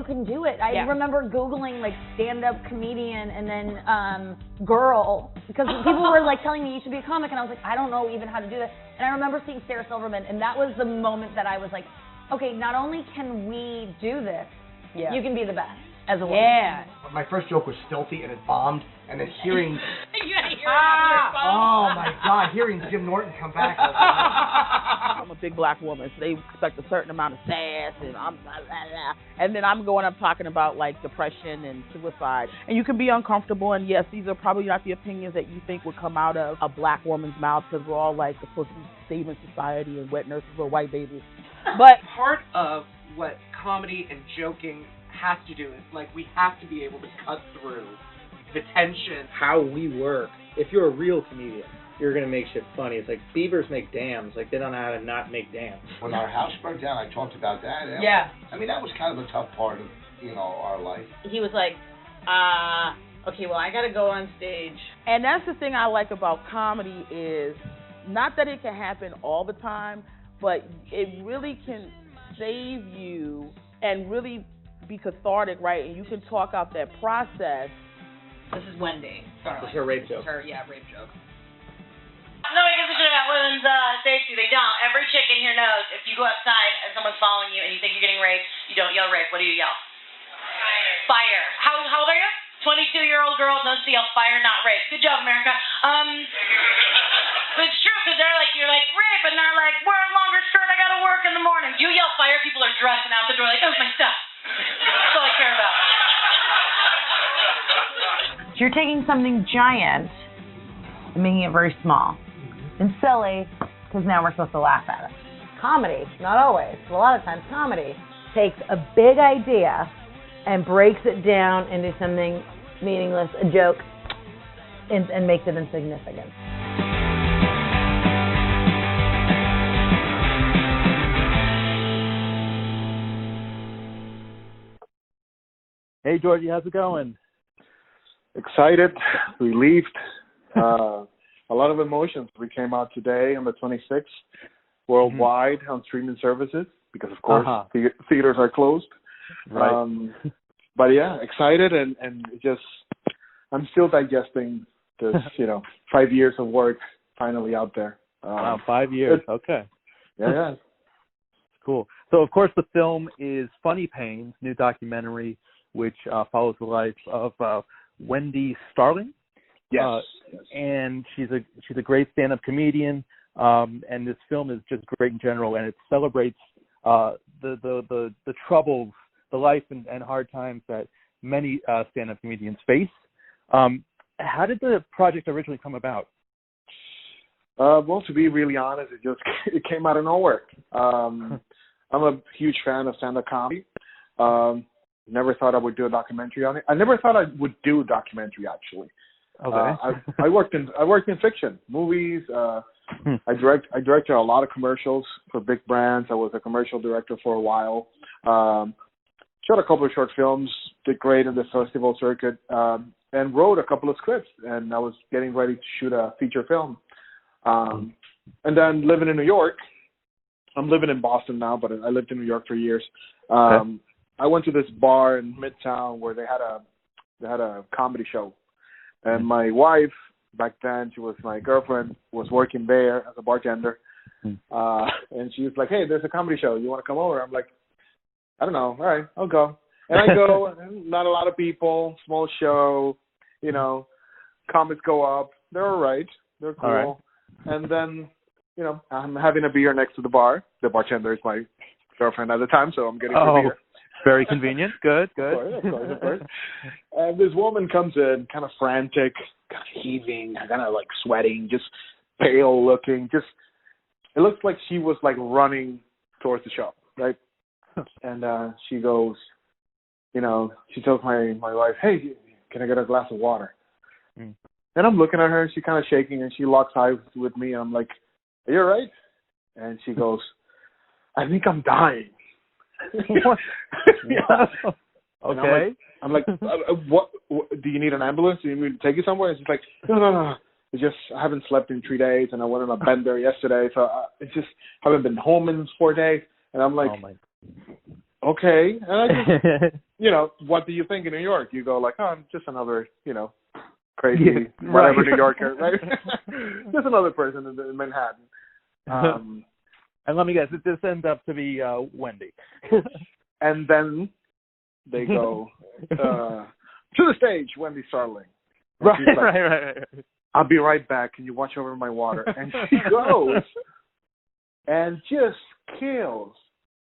can do it. I remember Googling like stand-up comedian and then girl, because people were like telling me you should be a comic, and I was like, I don't know even how to do that. And I remember seeing Sarah Silverman, and that was the moment that I was like, okay, not only can we do this, you can be the best as a woman. Yeah. My first joke was stealthy and it bombed, and then hearing... You gotta hear it on your phone. Oh my God, hearing Jim Norton come back. I'm a big black woman, so they expect a certain amount of sass, and I'm blah, blah, blah. And then I'm going up talking about like depression and suicide. And you can be uncomfortable, and yes, these are probably not the opinions that you think would come out of a black woman's mouth, because we're all like supposed to be saving society and wet nurses or white babies. But part of what comedy and joking has to do is like we have to be able to cut through the tension. How we work. If you're a real comedian, you're gonna make shit funny. It's like beavers make dams. Like they don't know how to not make dams. When our house burnt down, I talked about that. Yeah. I mean, that was kind of a tough part of our life. He was like, okay, well, I gotta go on stage. And that's the thing I like about comedy is not that it can happen all the time, but it really can save you and really be cathartic, right? And you can talk out that process. This is Wendy. Sorry. This is her rape joke. Her, rape joke. Nobody gives a shit about women's safety. They don't. Every chick in here knows if you go outside and someone's following you and you think you're getting raped, you don't yell rape. What do you yell? Fire. How old are you? 22-year-old girl knows to yell fire, not rape. Good job, America. But it's true, because you're like, rape, and they're like, wear a longer skirt, I gotta work in the morning. You yell fire, people are dressing out the door like, oh, my stuff. That's all I care about. So you're taking something giant and making it very small and silly, because now we're supposed to laugh at it. Comedy, not always, but a lot of times comedy takes a big idea and breaks it down into something meaningless, a joke, and makes it insignificant. Hey, Jorgy, how's it going? Excited, relieved, a lot of emotions. We came out today on the 26th, worldwide on streaming services, because of course theaters are closed. Right. But yeah, excited and just, I'm still digesting this, 5 years of work finally out there. Wow, 5 years. Okay. Yeah. Cool. So of course the film is Funny Pains, new documentary, which follows the life of Wendy Starling. Yes. And she's a great stand-up comedian. And this film is just great in general, and it celebrates the troubles, the life and hard times that many stand-up comedians face. How did the project originally come about? Well, to be really honest, it came out of nowhere. I'm a huge fan of stand-up comedy. Never thought I would do a documentary on it. I never thought I would do a documentary, actually. Okay. I worked in fiction, movies. I directed a lot of commercials for big brands. I was a commercial director for a while. Shot a couple of short films. Did great in the festival circuit, and wrote a couple of scripts. And I was getting ready to shoot a feature film. And then living in New York. I'm living in Boston now, but I lived in New York for years. I went to this bar in Midtown where they had a comedy show, and my wife back then, she was my girlfriend, was working there as a bartender, and she was like, "Hey, there's a comedy show. You want to come over?" I'm like, "I don't know. All right, I'll go." And I go, and not a lot of people, small show, comics go up. They're all right. They're cool. All right. And then, I'm having a beer next to the bar. The bartender is my girlfriend at the time, so I'm getting a beer. Very convenient. Good. Of course. And this woman comes in, kind of frantic, kind of heaving, kind of like sweating, just pale looking. It looks like she was like running towards the shop, right? And she goes, she tells my wife, "Hey, can I get a glass of water?" And I'm looking at her, she's kind of shaking, and she locks eyes with me, and I'm like, "Are you all right?" And she goes, "I think I'm dying." Yeah. Okay. I'm like, what? Do you need an ambulance? Do you need me to take you somewhere? And she's like, no. It's just I haven't slept in 3 days, and I went on a bender yesterday, so it's just haven't been home in 4 days. And I'm like, okay. And what do you think in New York? You go like, oh, I'm just another, crazy whatever New Yorker, right? Just another person in Manhattan. And let me guess, this ends up to be Wendy. And then they go to the stage, Wendy Starling. Right, like, right. I'll be right back. Can you watch over my water? And she goes and just kills.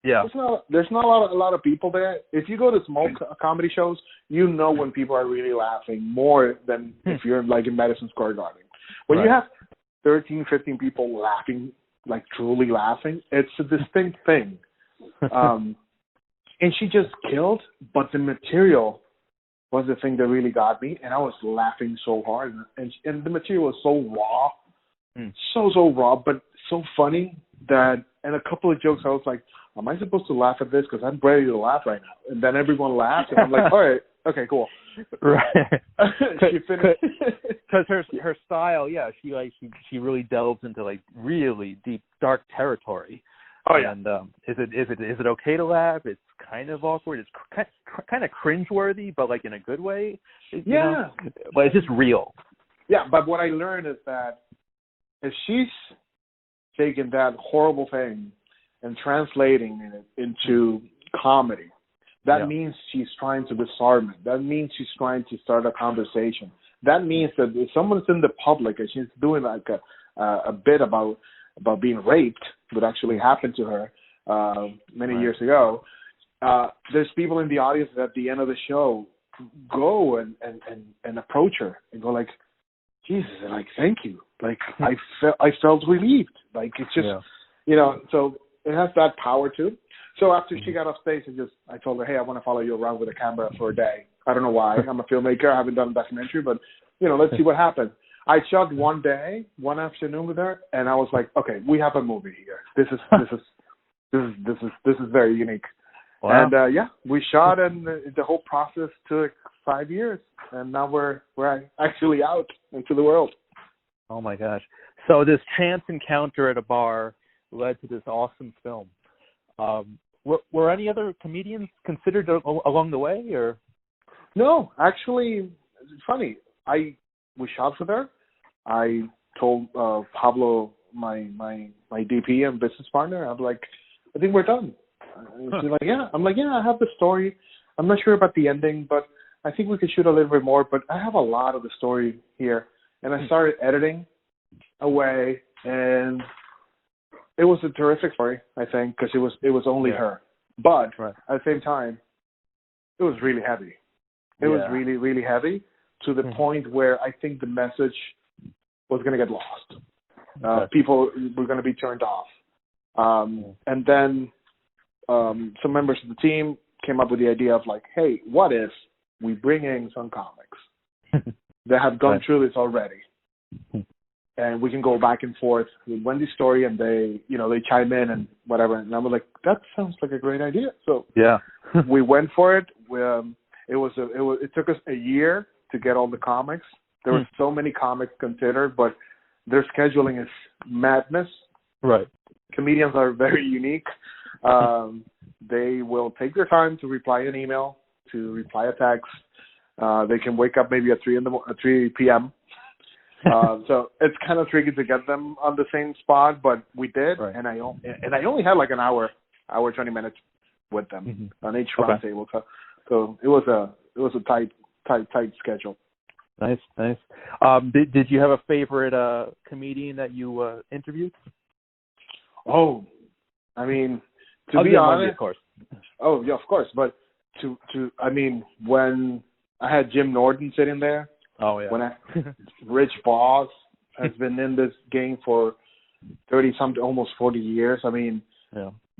Yeah. There's not a lot of people there. If you go to small comedy shows, when people are really laughing more than if you're like in Madison Square Garden. When you have 13, 15 people laughing, like truly laughing, it's a distinct thing. And she just killed, but the material was the thing that really got me, and I was laughing so hard. And the material was so raw, so raw, but so funny and a couple of jokes I was like, am I supposed to laugh at this? Because I'm ready to laugh right now. And then everyone laughed, and I'm like, all right, okay, cool. Right. She finished. Because her style, she really delves into like really deep, dark territory. Oh yeah. And is it okay to laugh? It's kind of awkward. It's kind of cringeworthy, but like in a good way. Yeah. But it's just real. Yeah, but what I learned is that if she's taking that horrible thing and translating it into comedy, that means she's trying to disarm it. That means she's trying to start a conversation. That means that if someone's in the public and she's doing like a bit about being raped, that actually happened to her many years ago, there's people in the audience that at the end of the show go and approach her and go like, Jesus, like, thank you. Like, I felt relieved. Like, it's just, so it has that power too. So after she got off stage, I told her, hey, I want to follow you around with a camera for a day. I don't know why. I'm a filmmaker. I haven't done a documentary, but, let's see what happens. I shot one afternoon with her, and I was like, okay, we have a movie here. This is very unique. Wow. And we shot, and the whole process took 5 years, and now we're actually out into the world. Oh my gosh! So this chance encounter at a bar led to this awesome film. Were any other comedians considered along the way, or? No, actually, it's funny. We shot with her. I told Pablo, my DP and business partner, I'm like, I think we're done. She's like, yeah. I'm like, yeah, I have the story. I'm not sure about the ending, but I think we could shoot a little bit more. But I have a lot of the story here. And I started editing away, and it was a terrific story, I think, because it was only her. But at the same time, it was really heavy. It was really, really heavy to the point where I think the message was going to get lost. People were going to be turned off. And then some members of the team came up with the idea of like, hey, what if we bring in some comics that have gone through this already, and we can go back and forth with Wendy's story, and they chime in and whatever. And I was like, that sounds like a great idea. So we went for it. It took us a year to get all the comics. There were so many comics considered, but their scheduling is madness. Right. Comedians are very unique. They will take their time to reply an email, to reply a text. They can wake up maybe at 3 p.m. So it's kind of tricky to get them on the same spot, but we did, and I only had like an hour 20 minutes with them on each round table. So it was a tight schedule. Nice. Did you have a favorite comedian that you interviewed? Oh, I mean, to be honest, Wendy, of course. Oh yeah, of course. But when I had Jim Norton sitting there. Oh yeah. When Rich Voss has been in this game for 30-something, almost 40 years. I mean,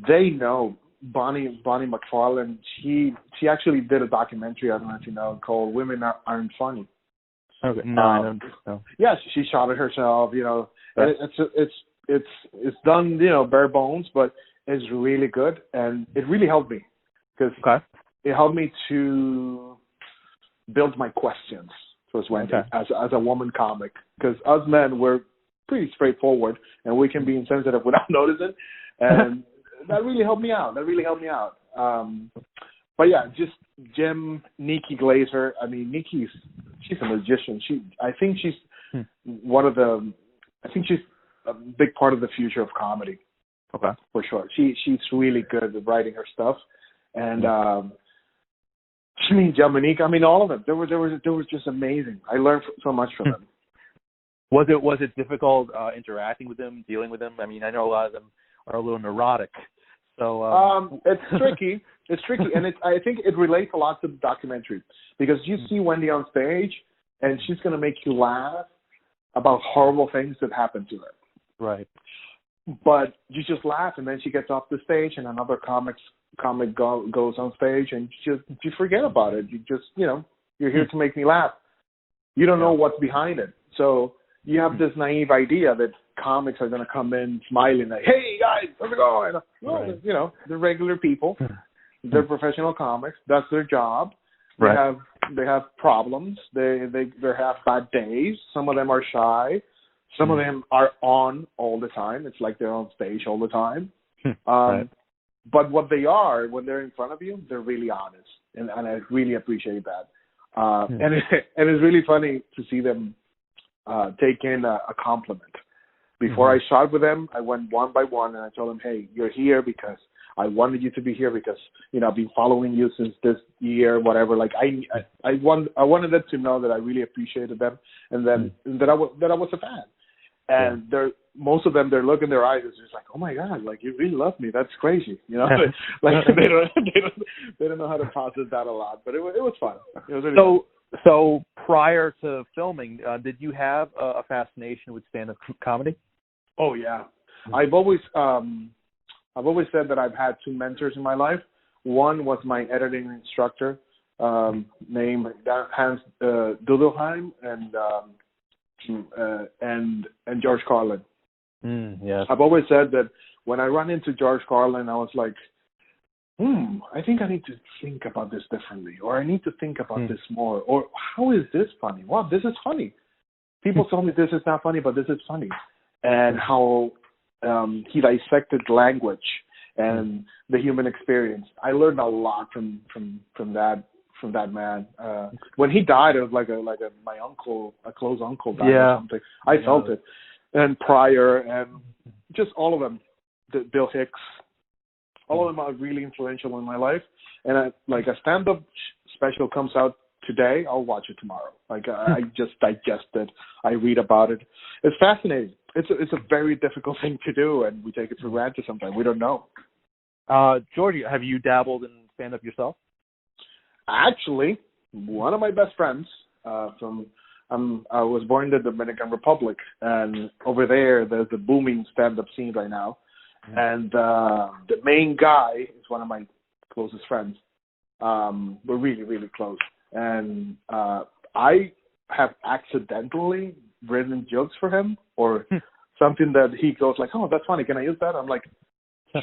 they know. Bonnie McFarlane. She actually did a documentary, I don't know if you know, called "Women Aren't Funny." Okay. No, I don't know. Yeah, she shot it herself. And it's done, bare bones, but it's really good, and it really helped me because it helped me to build my questions towards Wendy as a woman comic. Because us men, we're pretty straightforward, and we can be insensitive without noticing, and that really helped me out. But yeah, just Jim, Nikki Glaser. I mean, she's a magician. I think she's a big part of the future of comedy. Okay. For sure. She's really good at writing her stuff. And Dominique, all of them. They were just amazing. I learned so much from them. Was it difficult interacting with them, dealing with them? I mean, I know a lot of them are a little neurotic. So it's tricky. It's tricky, and I think it relates a lot to the documentary because you see Wendy on stage, and she's going to make you laugh about horrible things that happen to her. Right. But you just laugh, and then she gets off the stage, and another comic goes on stage, and you forget about it. You just, you're here to make me laugh. You don't know what's behind it. So you have this naive idea that comics are going to come in smiling like, hey, guys, how's it going? Well, they're regular people. They're professional comics. That's their job. Right. They have problems. They have bad days. Some of them are shy. Some of them are on all the time. It's like they're on stage all the time. Right. But what they are, when they're in front of you, they're really honest. And I really appreciate that. And it's really funny to see them take in a compliment. Before I shot with them, I went one by one and I told them, hey, you're here because I wanted you to be here because, I've been following you since this year, whatever. Like I wanted them to know that I really appreciated them and then that I was a fan. And most of them, their look in their eyes is just like, oh my God, like you really love me. That's crazy. Like they don't know how to process that a lot, but it was fun. It was really fun. So prior to filming, did you have a fascination with stand-up comedy? Oh yeah, I've always said that I've had two mentors in my life. One was my editing instructor, named Hans Dudelheim, and George Carlin. Yes. I've always said that when I run into George Carlin, I was like, I think I need to think about this differently, or I need to think about this more, or how is this funny? Wow, this is funny. People told me this is not funny, but this is funny. And how he dissected language and the human experience. I learned a lot from that man. When he died, it was like my uncle, a close uncle died or something. I felt it. And Pryor and just all of them, Bill Hicks, all of them are really influential in my life. And a stand-up special comes out today, I'll watch it tomorrow. I just digest it. I read about it. It's fascinating. It's a very difficult thing to do, and we take it for granted sometimes. We don't know. Jorgy, have you dabbled in stand-up yourself? Actually, one of my best friends I was born in the Dominican Republic, and over there's a booming stand-up scene right now. And the main guy is one of my closest friends. We're really, really close. And I have accidentally written jokes for him or something that he goes like, oh, that's funny. Can I use that? I'm like,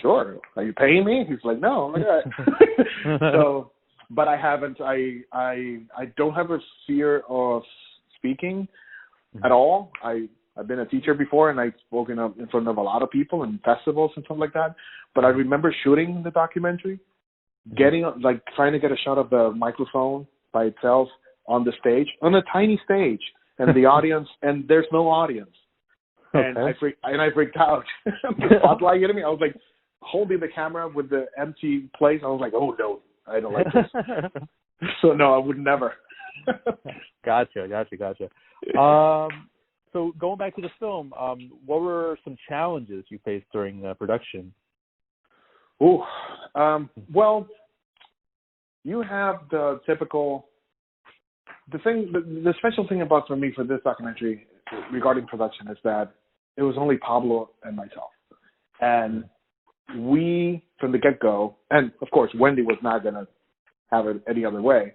sure. Are you paying me? He's like, no. I'm like, so, but I haven't. I don't have a fear of speaking at all. I've been a teacher before, and I've spoken up in front of a lot of people in festivals and stuff like that. But I remember shooting the documentary, trying to get a shot of the microphone by itself on the stage, on a tiny stage, and the audience, and there's no audience. And I freaked out. The spotlight hitting me. I was like holding the camera with the empty place. I was like, oh no, I don't like this. So no, I would never. Gotcha. So going back to the film, what were some challenges you faced during production? Well, you have the typical. The special thing about for me for this documentary regarding production is that it was only Pablo and myself, and we from the get-go, and of course Wendy was not gonna have it any other way.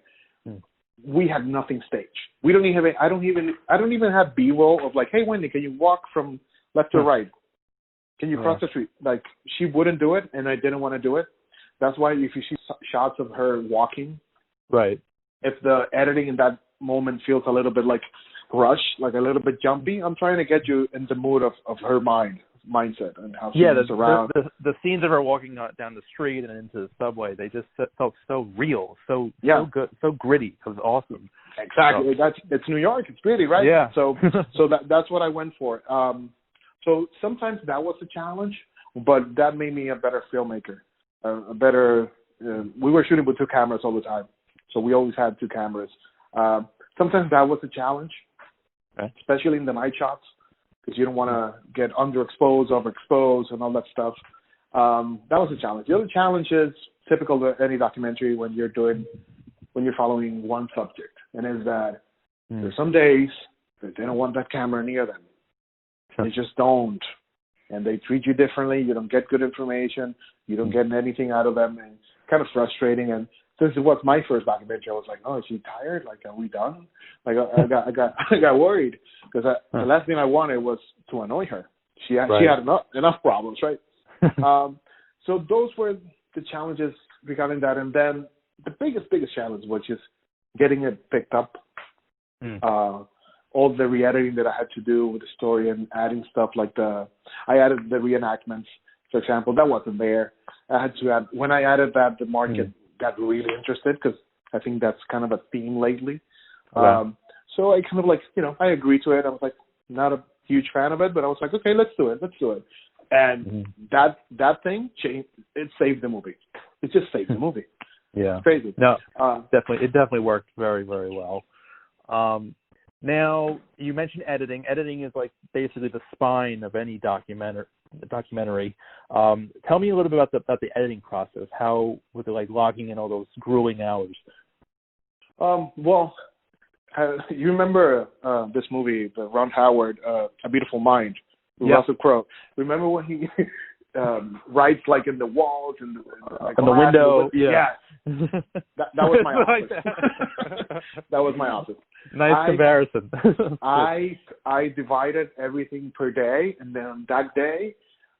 We had nothing staged. We don't even. I don't even have B-roll of like, hey Wendy, can you walk from left to right? Can you cross the street? Like she wouldn't do it, and I didn't want to do it. That's why if you see shots of her walking, right. If the editing in that moment feels a little bit like rush, like a little bit jumpy, I'm trying to get you in the mood of her mind mindset and how she Yeah, moves around. the scenes of her walking down the street and into the subway, they just felt so real, so good, so gritty. It was awesome. Exactly. It's New York. It's gritty, right? Yeah. So that's what I went for. So sometimes that was a challenge, but that made me a better filmmaker, a better. We were shooting with 2 cameras all the time, so we always had 2 cameras. Sometimes that was a challenge, especially in the night shots, because you don't want to get underexposed, overexposed, and all that stuff. That was a challenge. The other challenge is typical of any documentary when you're following one subject, and is that there's some days that they don't want that camera near them. They just don't, and they treat you differently. You don't get good information. You don't get anything out of them, and it's kind of frustrating. And since it was my first documentary, I was like, "Oh, is she tired? Like, are we done?" Like, I got worried because the last thing I wanted was to annoy her. She had enough problems, right? So those were the challenges regarding that, and then the biggest challenge was just getting it picked up. All the re-editing that I had to do with the story and adding stuff like I added the reenactments, for example, that wasn't there. I had to add, when I added that, the market got really interested because I think that's kind of a theme lately. So I kind of I agreed to it. I was like, not a huge fan of it, but I was like, okay, let's do it. And that thing changed. It saved the movie. It just saved the movie. Yeah. It's crazy. No, definitely. It definitely worked very, very well. Now, you mentioned editing. Editing is like basically the spine of any documentary. Tell me a little bit about the editing process. How was it like logging in all those grueling hours? Well, you remember this movie, the Ron Howard, A Beautiful Mind, with Russell Crowe. Remember when he writes like in the walls and the window? Yeah. That was my office. That was my office. Nice comparison. I divided everything per day, and then on that day,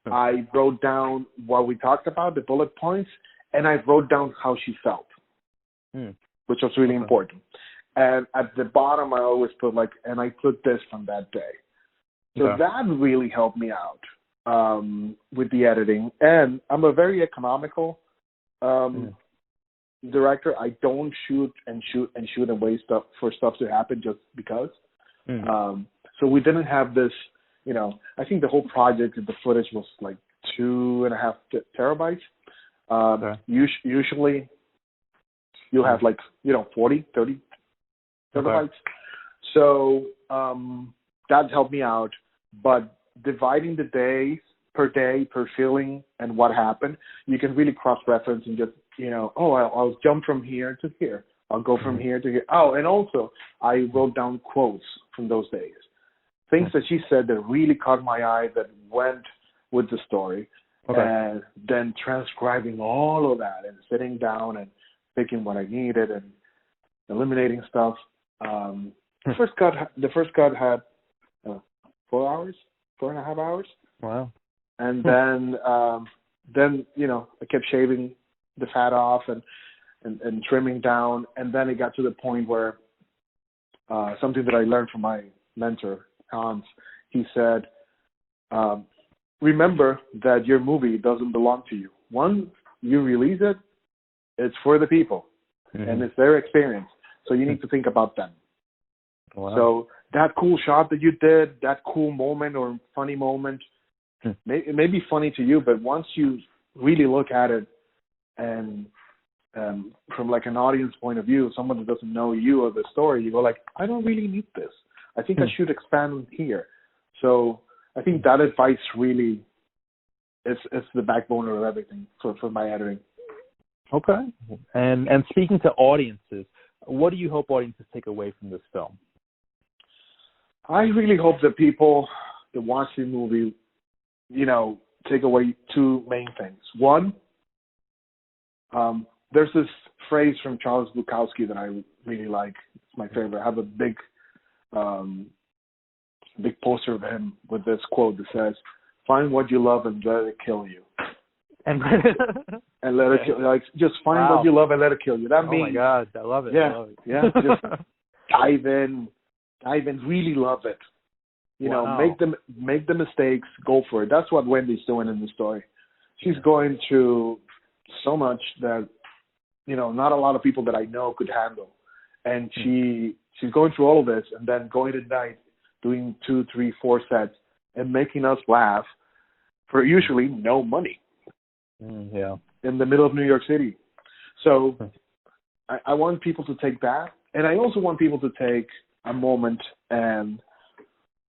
I wrote down what we talked about, the bullet points, and I wrote down how she felt, which was really important. And at the bottom, I always put and I put this from that day. So that really helped me out with the editing. And I'm a very economical director. I don't shoot and wait for stuff to happen just because. So we didn't have this, I think the whole project, the footage was like 2.5 terabytes. Usually you'll have 40, 30 terabytes. So that helped me out. But dividing the days per day, per feeling, and what happened, you can really cross-reference and just, I'll jump from here to here. I'll go from here to here. Oh, and also, I wrote down quotes from those days. Things that she said that really caught my eye, that went with the story. And then transcribing all of that and sitting down and picking what I needed and eliminating stuff. The first cut had 4 hours, 4.5 hours. Wow. And then I kept shaving the fat off and trimming down, and then it got to the point where something that I learned from my mentor, Hans, he said, remember that your movie doesn't belong to you. Once you release it, it's for the people, and it's their experience. So you need to think about them. Wow. So that cool shot that you did, that cool moment or funny moment, it may be funny to you, but once you really look at it and from an audience point of view, someone that doesn't know you or the story, you go I don't really need this. I think I should expand here. So I think that advice really it's the backbone of everything for my editing. Okay. And speaking to audiences, what do you hope audiences take away from this film? I really hope that people that watch the movie, take away 2 main things. One, there's this phrase from Charles Bukowski that I really like. It's my favorite. I have a big poster of him with this quote that says, "Find what you love and let it kill you." And let it kill. Just find what you love and let it kill you. That means. Oh my God, I love it. Yeah, I love it. yeah. Just dive in, really love it, know, make the mistakes, go for it. That's what Wendy's doing in the story. She's going through so much that, you know, not a lot of people that I know could handle. And she's going through all of this and then going at night, doing 2, 3, 4 sets and making us laugh for usually no money. In the middle of New York City. So I want people to take that. And I also want people to take a moment and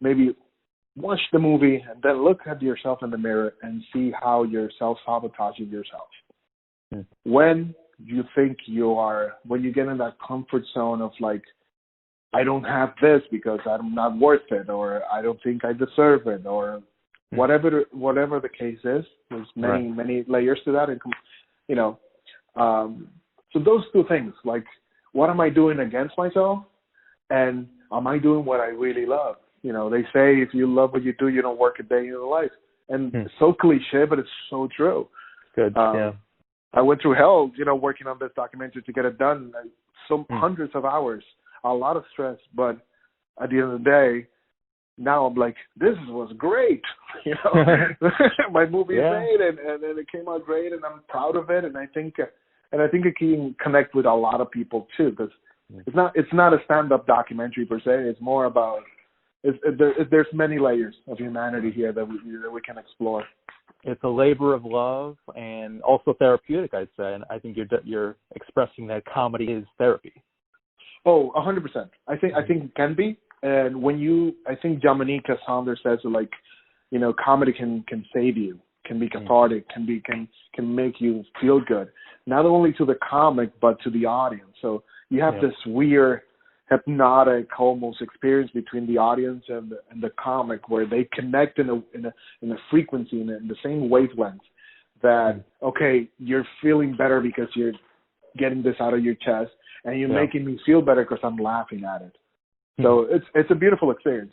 maybe watch the movie and then look at yourself in the mirror and see how you're self-sabotaging yourself. When you think when you get in that comfort zone of like, I don't have this because I'm not worth it, or I don't think I deserve it, or whatever the case is. There's many layers to that, and you know, so those two things, like, what am I doing against myself, and am I doing what I really love? You know, they say if you love what you do, you don't work a day in your life, and it's so cliche, but it's so true. Good. I went through hell, you know, working on this documentary to get it done. Hundreds of hours, a lot of stress, but at the end of the day, now I'm like, this was great. You know, my movie is made, and it came out great, and I'm proud of it. And I think it can connect with a lot of people too, because it's not a stand-up documentary per se. It's more about there's many layers of humanity here that we can explore. It's a labor of love and also therapeutic, I'd say. And I think you're expressing that comedy is therapy. Oh, 100%. I think it can be. And I think Dominique Saunders says, like, you know, comedy can save you, can be cathartic, can make you feel good, not only to the comic but to the audience. So you have this weird hypnotic almost experience between the audience and the comic, where they connect in a frequency, in the same wavelength. That okay, you're feeling better because you're getting this out of your chest, and you're making me feel better because I'm laughing at it. So it's a beautiful experience.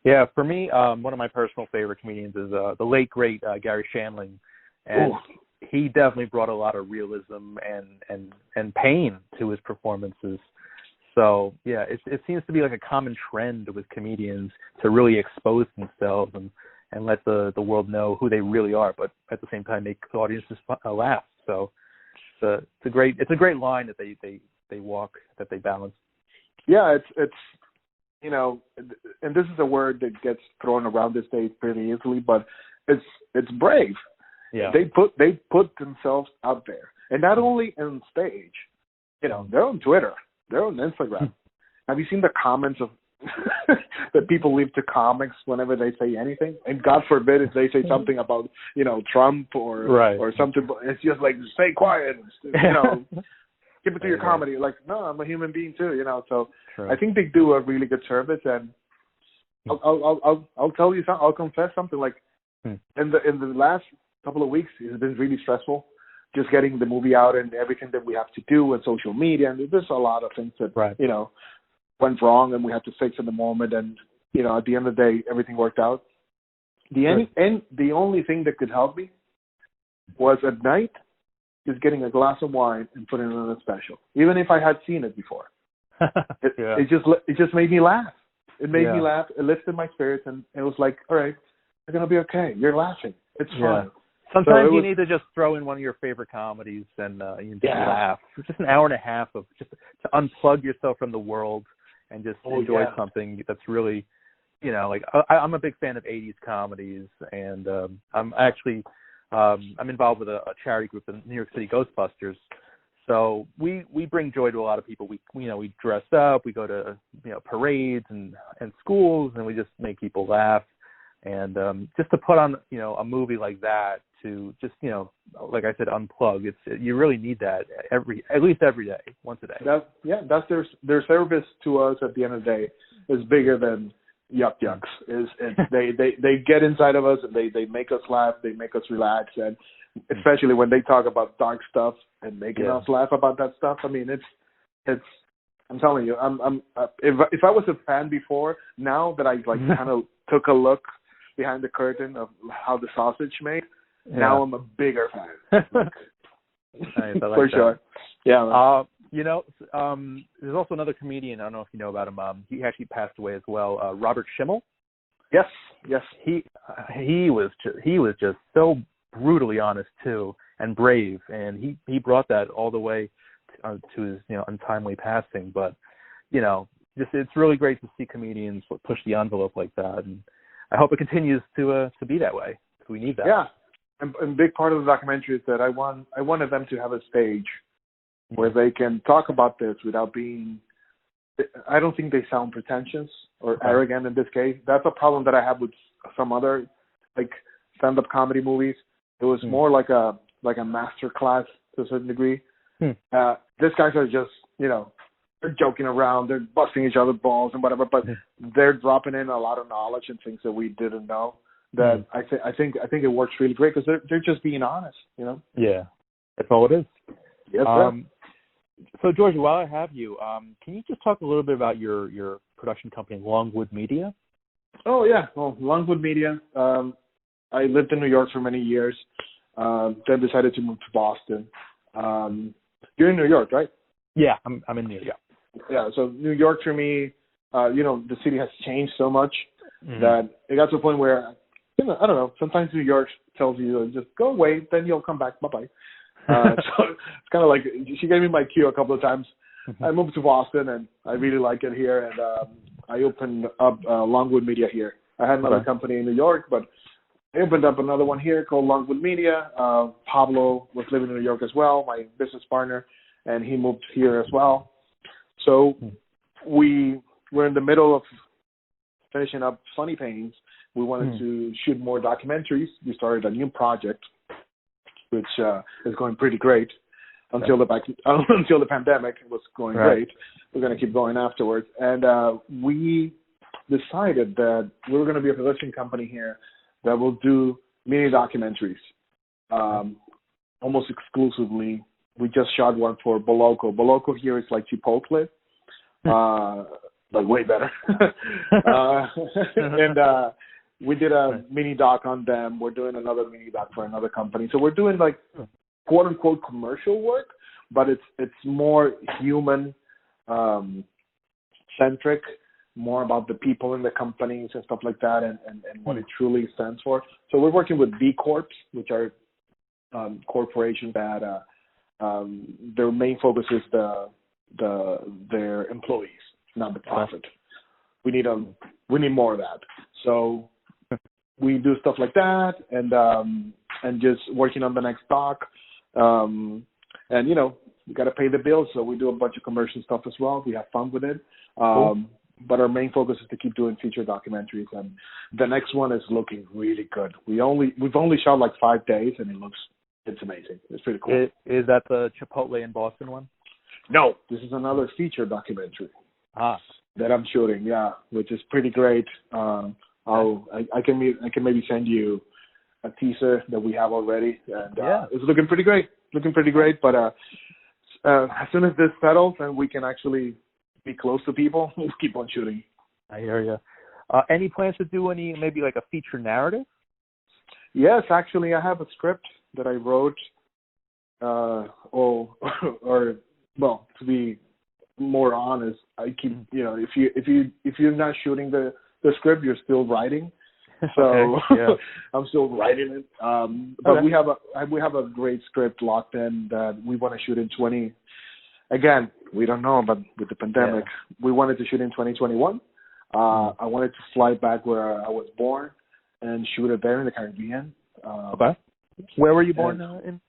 Yeah, for me, one of my personal favorite comedians is the late great Gary Shandling, and he definitely brought a lot of realism and pain to his performances. So yeah, it seems to be like a common trend with comedians to really expose themselves and let the world know who they really are, but at the same time make the audiences laugh. So it's a great line that they walk, that they balance. Yeah, it's you know, and this is a word that gets thrown around these days pretty easily, but it's brave. Yeah, they put themselves out there, and not only on stage. You know, they're on Twitter, they're on Instagram. Have you seen the comments of that people leave to comics whenever they say anything? And God forbid if they say something about, you know, Trump or something. It's just like, stay quiet, you know. Keep it to your comedy. Like, no, I'm a human being too, you know. So I think they do a really good service, and I'll tell you something. I'll confess something. Like in the last couple of weeks, it's been really stressful, just getting the movie out and everything that we have to do and social media, and there's a lot of things that you know went wrong, and we had to fix in the moment. And you know, at the end of the day, everything worked out. The only thing that could help me was at night. Just getting a glass of wine and putting it on a special, even if I had seen it before. It just made me laugh. It made me laugh. It lifted my spirits, and it was like, all right, you're gonna be okay. You're laughing. It's fun. Sometimes you need to just throw in one of your favorite comedies and you just laugh. It's just an hour and a half of just to unplug yourself from the world and just enjoy something that's really, you know, like I'm a big fan of 80s comedies, and I'm actually. I'm involved with a charity group, the New York City Ghostbusters. So we bring joy to a lot of people. We dress up, we go to parades and schools, and we just make people laugh. And just to put on a movie like that to just like I said, unplug. You really need that at least every day, once a day. That's their service to us at the end of the day is bigger than yucks. They get inside of us, and they make us laugh, they make us relax, and especially when they talk about dark stuff and making us laugh about that stuff. I mean, it's I'm telling you, if I was a fan before, now that I kind of took a look behind the curtain of how the sausage made, now I'm a bigger fan. Nice, I like for that. sure. Yeah. There's also another comedian. I don't know if you know about him. He actually passed away as well. Robert Schimmel. Yes. He was just so brutally honest too, and brave, and he brought that all the way to his untimely passing. But just it's really great to see comedians push the envelope like that, and I hope it continues to be that way. We need that. Yeah, and a big part of the documentary is that I wanted them to have a stage where they can talk about this without being. I don't think they sound pretentious or arrogant in this case. That's a problem that I have with some other like stand-up comedy movies. It was more like a master class to a certain degree. These guys are just they're joking around, they're busting each other's balls and whatever, but they're dropping in a lot of knowledge and things that we didn't know. That I think it works really great because they're just being honest. Yeah, that's all it is. Yes, sir. So, Jorgy, while I have you, can you just talk a little bit about your production company, Longwood Media? Oh, yeah. Well, Longwood Media, I lived in New York for many years, then decided to move to Boston. You're in New York, right? Yeah, I'm in New York. Yeah, so New York for me, the city has changed so much that it got to a point where, I don't know, sometimes New York tells you, just go away, then you'll come back, bye-bye. So it's kind of like she gave me my cue a couple of times. I moved to Boston and I really like it here, and I opened up Longwood Media here. I had another company in New York, but I opened up another one here called Longwood Media. Pablo was living in New York as well, my business partner, and he moved here as well. So we were in the middle of finishing up Funny Pains. We wanted to shoot more documentaries. We started a new project, which is going pretty great until the pandemic. It was going great. We're going to keep going afterwards. And we decided that we were going to be a production company here that will do mini documentaries almost exclusively. We just shot one for Boloco. Boloco here is like Chipotle, like way better. And we did a mini doc on them. We're doing another mini doc for another company. So we're doing like quote unquote commercial work, but it's more human centric, more about the people in the companies and stuff like that, and what it truly stands for. So we're working with B Corps, which are corporations that their main focus is their employees, not the profit. We need more of that. So we do stuff like that, and just working on the next doc, and we got to pay the bills, so we do a bunch of commercial stuff as well. We have fun with it, but our main focus is to keep doing feature documentaries, and the next one is looking really good. We've only shot like 5 days, and it's amazing. It's pretty cool. Is that the Chipotle in Boston one? No, this is another feature documentary that I'm shooting. Yeah, which is pretty great. I can maybe send you a teaser that we have already, and it's looking pretty great. But as soon as this settles and we can actually be close to people, we'll keep on shooting. I hear you. Any plans to do maybe like a feature narrative? Yes, actually, I have a script that I wrote, to be more honest, I keep, if you're not shooting the script, you're still writing. So I'm still writing it. But we have a great script locked in that we want to shoot in 20. Again, we don't know, but with the pandemic, we wanted to shoot in 2021. I wanted to fly back where I was born and shoot it there in the Caribbean. Where were you born in?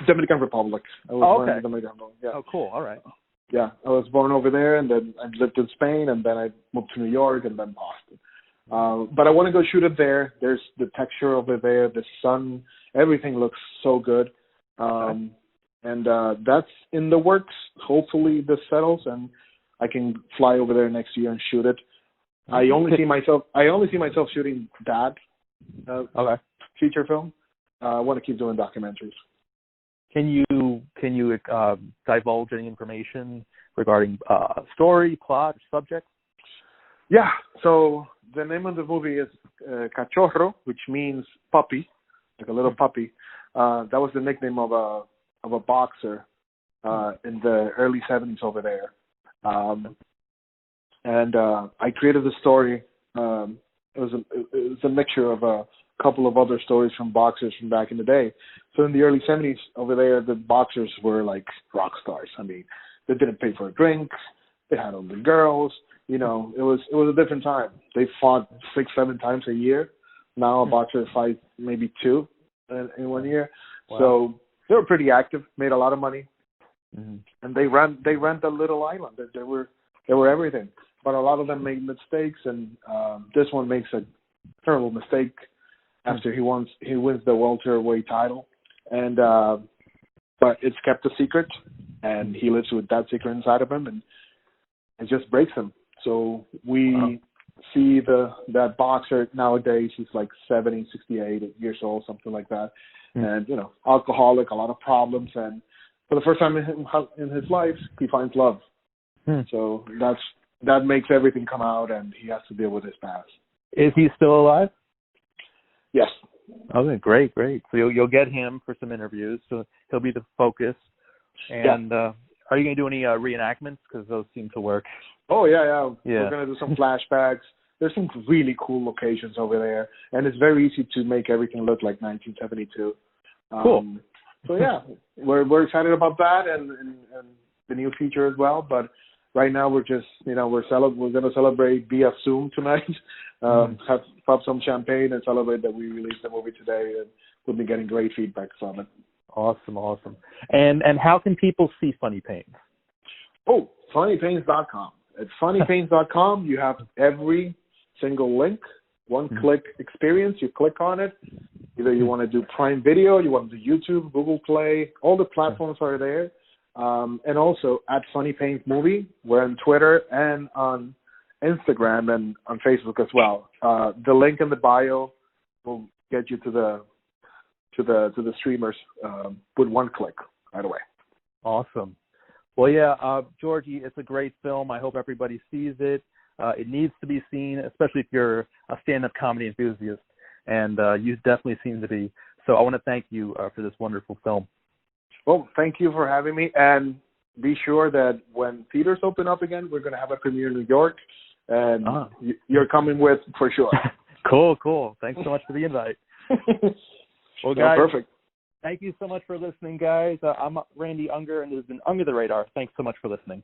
Dominican Republic. I was born in the Dominican Republic. Yeah. Oh, cool. All right. Yeah, I was born over there, and then I lived in Spain, and then I moved to New York, and then Boston. But I want to go shoot it there. There's the texture over there, the sun, everything looks so good. And that's in the works. Hopefully this settles, and I can fly over there next year and shoot it. I only see myself shooting that feature film. I want to keep doing documentaries. Can you divulge any information regarding story, plot, subject? Yeah. So the name of the movie is Cachorro, which means puppy, like a little puppy. That was the nickname of a boxer in the early 70s over there. And I created the story it was a mixture of a couple of other stories from boxers from back in the day. So in the early 70s over there, the boxers were like rock stars. I mean, they didn't pay for drinks. They had all the girls. You know, it was a different time. They fought 6-7 times a year. Now a boxer fights maybe 2 in 1 year. Wow. So they were pretty active, made a lot of money, Mm-hmm. and they ran the little island. They were everything. But a lot of them made mistakes, and this one makes a terrible mistake after he wins the welterweight title, and but it's kept a secret, and he lives with that secret inside of him, and it just breaks him. So we see that boxer nowadays. He's like 70, 68 years old, something like that, and you know, alcoholic, a lot of problems, and for the first time in his life, he finds love. So that makes everything come out, and he has to deal with his past. Is he still alive? Yes. Okay, great. So you'll get him for some interviews. So he'll be the focus. And are you going to do any reenactments? Because those seem to work. Oh, yeah. We're going to do some flashbacks. There's some really cool locations over there, and it's very easy to make everything look like 1972. Cool. So yeah, we're excited about that and the new feature as well. But right now we're just we're going to celebrate via Zoom tonight. Have pop some champagne and celebrate that we released the movie today, and we'll be getting great feedback from it. Awesome. And how can people see Funny Pains? Oh, funnypains.com. At funnypains.com, you have every single link, one-click experience. You click on it. Either you want to do Prime Video, you want to do YouTube, Google Play, all the platforms are there. And also at Funny Pains Movie, we're on Twitter and on Instagram and on Facebook as well. The link in the bio will get you to the streamers with one click right away. Awesome. Well, yeah, Jorgy, it's a great film. I hope everybody sees it. It needs to be seen, especially if you're a stand-up comedy enthusiast, and you definitely seem to be. So I want to thank you for this wonderful film. Well, thank you for having me, and be sure that when theaters open up again, we're going to have a premiere in New York, and you're coming with for sure. Cool. Thanks so much for the invite. Well, guys, perfect. Thank you so much for listening, guys. I'm Randy Unger, and this has been Under the Radar. Thanks so much for listening.